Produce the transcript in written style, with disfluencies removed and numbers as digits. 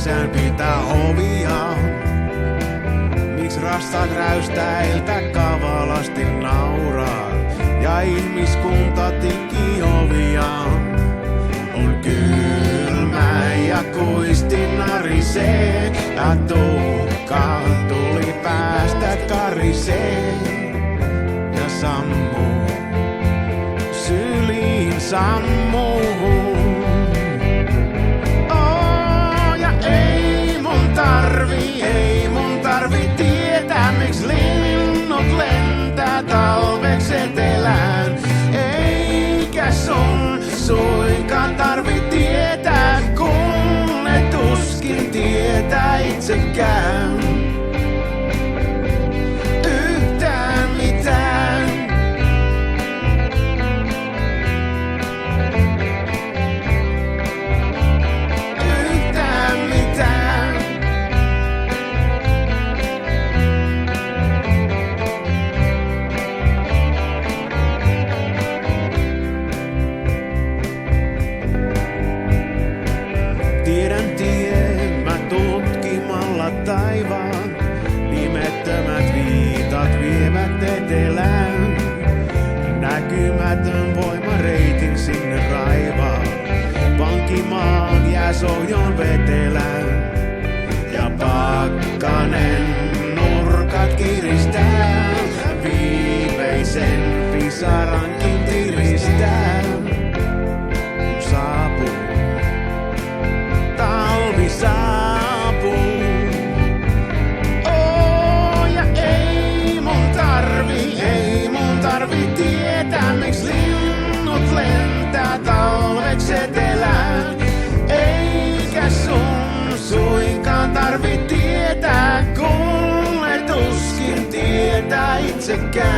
sisään pitää ovia. Miks rastat räystäiltä kavalasti nauraa ja ihmiskunta tikki oviaan? On kylmä ja kuisti narisee ja tuhka tuli päästä karisee ja sammuu, syliin sammuu. Ja ei mun tarvi tietää miks linnut lentää talveks etelään. Eikä sun suinkaan tarvi tietää, kun ne tuskin tietää itsekään. Yhtään mitään. Yhtään mitään. Tiedän mä tutkimalla taivaan. Nimettömät viitat vievät etelään. Näkymätön voimareitin sinne raivaa. Pankkimaan jää sohjon vetelään. Ja pakkanen nurkat kiristää. Viimeisen pisarankin tiristää. Saapuu. Talvi saapuu. Ja ei mun tarvi tietää, miks linnut lentää talveks etelään. Eikä sun suinkaan tarvi tietää, kun ne tuskin tietää itsekään.